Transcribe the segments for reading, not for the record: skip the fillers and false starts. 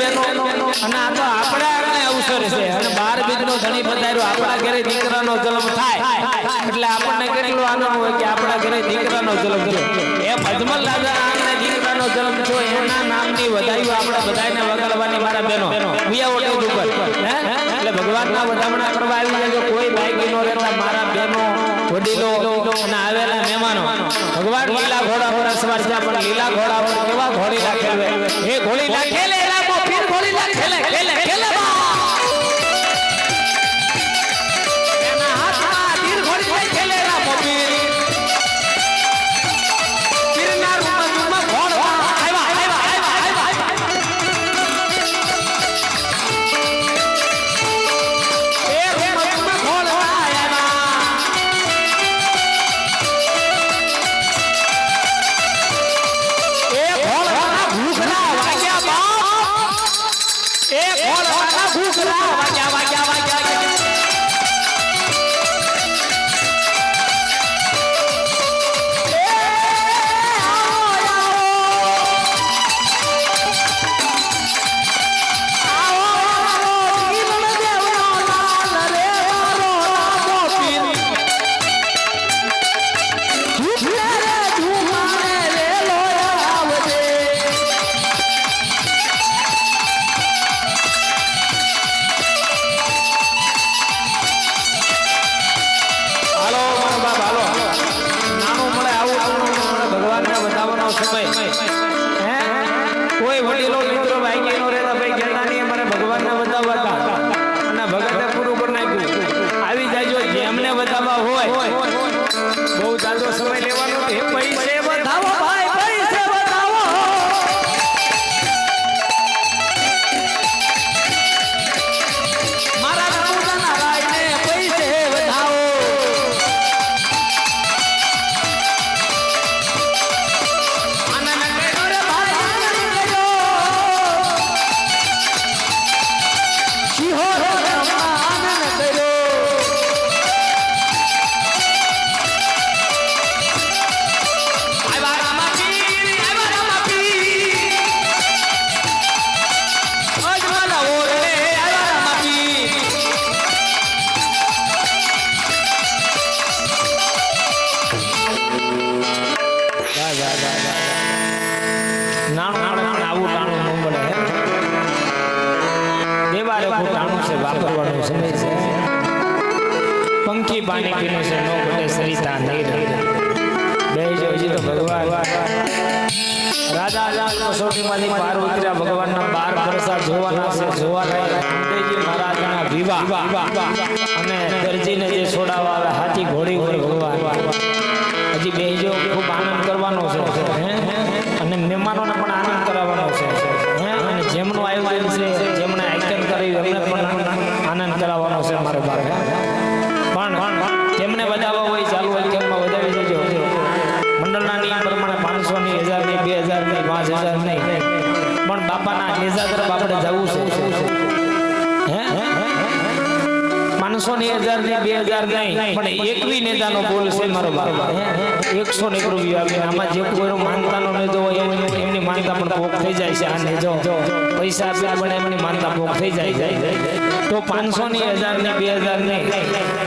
બેનો અને આ તો આપણા અવસર છે અને 12 બીજનો ધણી પધાર્યો આપણા ઘરે દીકરાનો જન્મ થાય એટલે આપણને કેટલો આનંદ હોય કે આપણા ઘરે દીકરાનો જન્મ થયો એ મજમલ રાજા આંગણે દીકરાનો જન્મ થયો એના નામની વધાઈઓ આપણે બધાને વગાડવાની મારા બેનો વિયાઓ ટેજ ઉપર હે એટલે ભગવાનના વધામણા કરવા આવી જાય કોઈ બાઈકી નો રહેતા મારા બેનો વડીલો અને આવેલા મહેમાનો ભગવાન લીલા ઘોડા પર સવાર છે પણ લીલા ઘોડા પર કેવા ઘોડી રાખેલ એ ઘોડી રાખેલે એલાકો ફીર ઘોડી રાખેલે ખેલે ખેલે એના હાથમાં તીર ઘોડી રાખેલે રામો પીર પીરના રૂપમાં ઘોડવા આવ્યા કોઈ વડીલો મિત્રો ભાઈ નો રહેતા ભાઈ જનાની અમારે ભગવાનને વધાવતા અને ભગતે પૂરું કરી નાખ્યું આવી જાજો જેમને વધાવવા હોય બહુ જાજો સમય લેવાનો છે પૈસે વધાવો ભાઈ પૈસે વધાવો મારા રામુદાના રાયને પૈસે વધાવો पंखी पानी पीने से नो बटे सरिता नहीं बेजो जी तो भगवान राजा राजा कसोटी माथी पार उतर्या भगवानना 12 વર્ષા જોવાના છે જોવાના કુંડેજી મહારાજના વિવાહ અને દરજીને જે છોડાવવા આવે હાથી ઘોડી ઉપર ભગવાન હજી બેજો ખૂબ આનંદ કરવાનો છે અને મહેમાનોને પણ આનંદ કરાવવાનો છે અને જેમનો આયોજન છે જેમણે આઈકન કરી એમને પણ આનંદ કરાવવાનો છે મારે બાર પણ જેમને વધાવવા હોય ચાલુ હોય કેમમાં વધાવી દેજો મંડળના નિયમ પ્રમાણે 500 ની 1000 ની 2000 ની 5000 નહીં પણ બાપાના નેજા તરફ આપણે જવું છે હે 500 ની 1000 ની 2000 નહીં પણ એકવી નેતાનો બોલ છે મારો બાપ 100 ની રૂપિયા આપીને આમાં જે કોઈનો માનતાનો નેજો હોય એમની માનતા પણ પોક થઈ જાય છે આ નેજો પૈસા આપ્યા પણ એમની માનતા પોક થઈ જાય તો 500 ની 1000 ની 2000 નહીં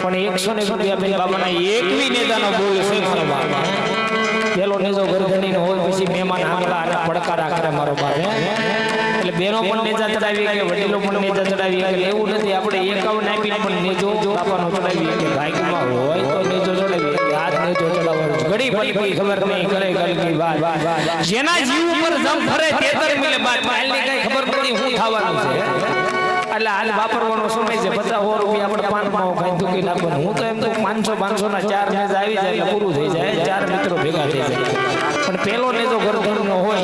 પણ 100 ની રૂપિયા આપીને બાબાના એકવી નેતાનો બોલ છે મારો બાપ પેલો નેજો ગરદનીનો હોય પછી મહેમાન આંગળા અને પડકારા કરે મારો બાપ એટલે બેનો પણ નેજા ચડાવી કે વડીલો પણ નેજા ચડાવી કે એવું નથી આપણે 51 આપીને પણ નેજો બાપાનો ચડાવી કે ભાગ્યમાં હોય તો નેજો ચડાવી યાદ નેજો ચડાવવાનો ઘડી પડી ખબર નહીં કરે ગલ કી વાત જેના જીવ ઉપર જમ ફરે તેતર મિલે બાત હાલની કઈ ખબર પડી હું થવાનું છે એટલે હાલ વાપરવાનો સમય છે 50 રૂપિયા આપણે પાનમાં ખાઈ દુકી નાખવાનું હું તો એમ તો 500 ના 4 નેજ આવી જાય એટલે પૂરું થઈ જાય 4 મિત્રો ભેગા થઈ જાય પણ પેલો નેજો ગરદનનો હોય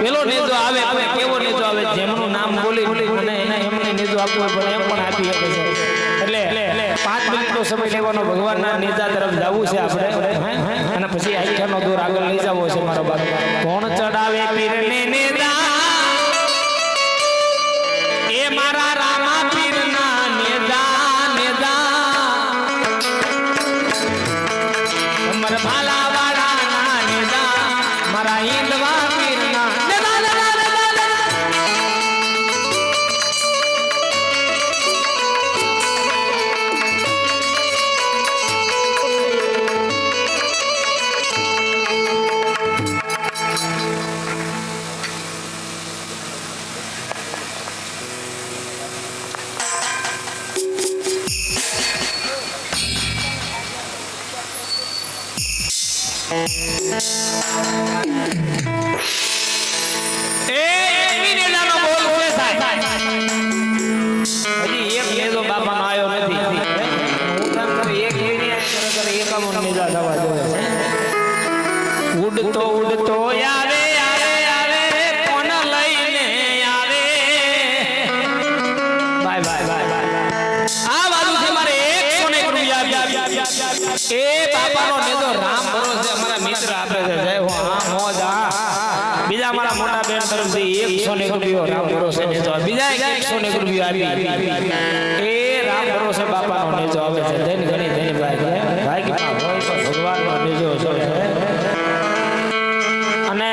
પેલો નેજો આવે આપણે કેવો નેજો આવે જેમનું નામ બોલી અને એમને નેજો આપવો પણ એમ પણ આપી શકે છે એટલે 5 મિનિટનો સમય લેવાનો ભગવાનના નેજા તરફ જવું છે આપણે અને પછી આખ્યાનો દોર આગળ લઈ જવો છે મારો બાપ કોણ ચડાવે પીરને નેજા એ મારા રામા પીરના નેજા નેજા અમર ભાલા વાળાના નેજા મારા ઈંદવા પીરના નેજા એ એકવી નેજાનો બોલ છે સાહેબ. હજી એક નેજો બાપાનો આવ્યો નથી. હું કામ કરું એક વીને કરે એકાવન નેજા થવા જોઈએ. ઉડતો ઉડતો આવે આવે આવે કોણ લઈને આવે. બાય બાય બાય આ બાજુ છે મારે 101 રૂપિયા એ બાપાનો નેજો રામ ભરોસે અમારા મિત્ર આપે છે. જય હો હા મોજ હા. બીજા મારા મોટા બેન તરફથી 101 રૂપિયો રામ ભરોસે નેજો. બીજા 101 રૂપિયો આપી એ રામ ભરોસે બાપાનો નેજો આવે છે. ધન ઘણી ધન ભાઈ ભાઈ કે હોય તો ભગવાનનો નેજો છે. અને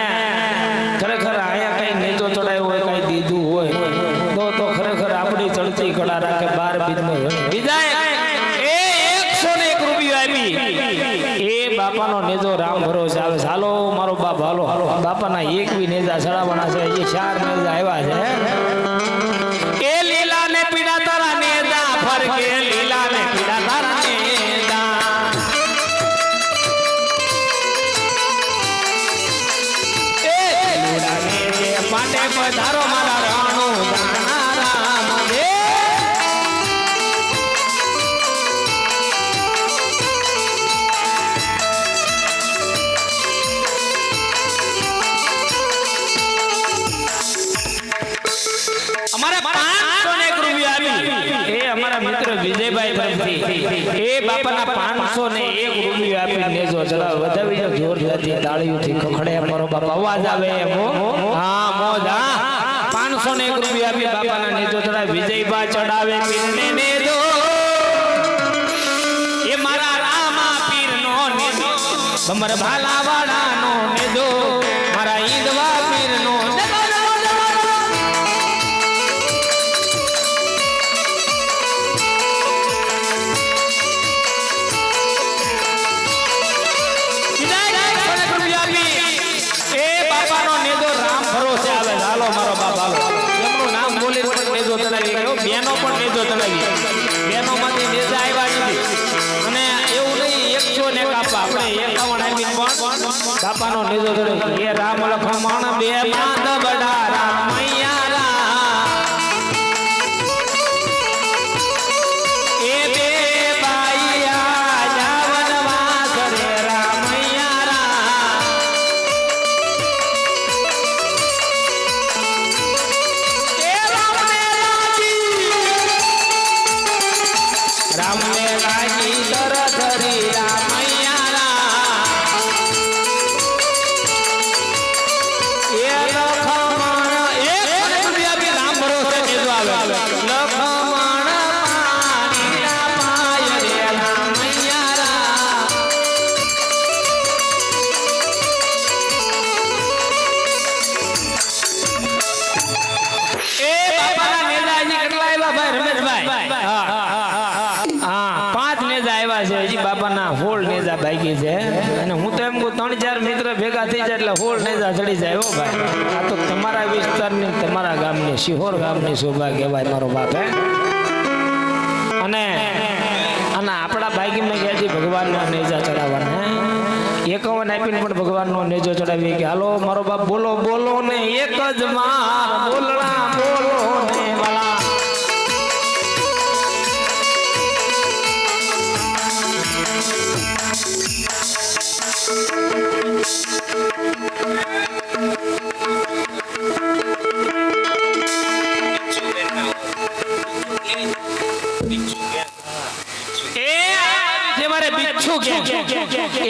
ખરેખર આયા કઈ નેજો ચડાયો હોય કઈ દીધું હોય તો ખરેખર આપણી ચડતી કળા રાખે 12 બીજનો બીજા એ 101 રૂપિયો આપી એ બાપાનો નેજો રામ ભરોસે આવે. હાલો મારો બાપ હાલો બાપાના 21 નેજા ચડાવવાના છે. એ 4 નેજા આવ્યા છે. એ લીલા ને પીડા તારા નેજા ફરકે લીલા ને પીડા તારા નેજા. માટે પધારો મારા રાણો રામ દે. અમારે 501 રૂપિયા આપી એ અમારા મિત્ર વિજયભાઈ તરફથી એ બાપાના 501 રૂપિયા આપી નેજો ચડાવ વધાવી જો જોર થી તાળીઓથી ખખડે મારો બાપ અવાજ આવે એમ. હા મોજ હા 501 રૂપિયા આપી બાપાના નેજો ચડાવ વિજયભાઈ ચડાવે પીરને નેજો. એ મારા રામા પીરનો નેજો બમર ભાલાવાડાનો નેજો મારા ઈદવા પીરનો બેનો પણ નેજો ચડાવી. બેનો માંથી નેજા આવ્યા નથી અને એવું નહીં 101 આપવા આપણે 51 આપી પણ બાપાનો નેજો ચડાવી. એ રામ લખમણ બે બાંધ બડા રામ મૈયા રામ એ બે બાઈયા જાવન વાસરે રામ મૈયા રામ. રામ ને લાગી તરત રી રામૈયા રામ. એ લખમણ 101 રૂપિયા બી રામ ભરોસે નેજો આવે. લખમણ પાણીના પાય રે રામૈયા રામ. એ બાપાના નેજા હજી કેટલા આવ્યા ભાઈ રમેશભાઈ? હા 5 નેજા આવ્યા છે. હજી બાપાના 16 નેજા બાકી છે. અને હું તો એમ કહું 3-4 મિત્ર ભેગા થઈ જાય એટલે 16 નેજા ચડી જાય. હો ભાઈ આ તો તમારા વિસ્તારની તમારા ગામની શિહોર ગામની શોભા કહેવાય મારો બાપ. અને આપણા બાઈકમાં ક્યાંથી ભગવાનના નેજા ચડાવવાના 51 આપીને પણ ભગવાનનો નેજો ચડાવી કે હાલો મારો બાપ બોલો બોલો ને એક જ માર બોલણા બોલો ને વાલા.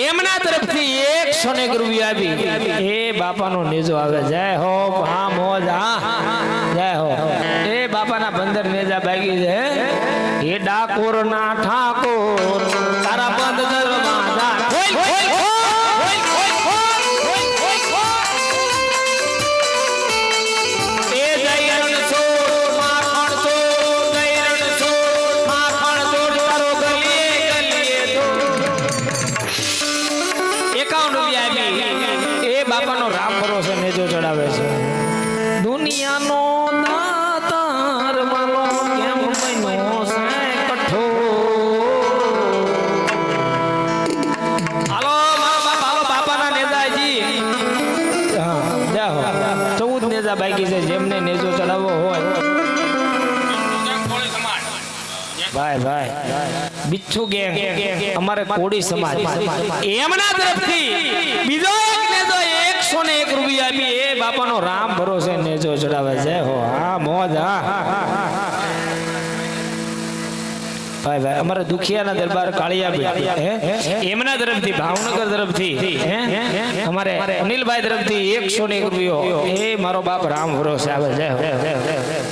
એમના તરફથી 101 રૂપિયા આપી એ બાપાનો નેજો આવે. જય હો હા મોજ હા જય હો. એ બાપાના 15 નેજા બાકી છે. એ ડાકોર ના ઠાકોર તારા બંધ દરવાજા બાપાનો રામ ભરોસે નેજો ચડાવે છે. દુનિયાનો દાતાર વાલો કેમ બન્યો છે કઠોર. હાલો ભાઈ ભાઈ બિચ્છુ ગેંગ અમારે કોડી સમાજ એમના તરફથી બીજો એક નેજો 101 રૂપિયા આપી એ બાપાનો રામ ભરોસે નેજો ચડાવે છે હો હા મોજ હા ભાઈ ભાઈ અમારે દુખિયાના દરબાર કાળિયા એમના તરફથી ભાવનગર તરફથી અમારે અનિલભાઈ તરફથી 101 રૂપિયો એ મારો બાપ રામ ભરોસે આવે છે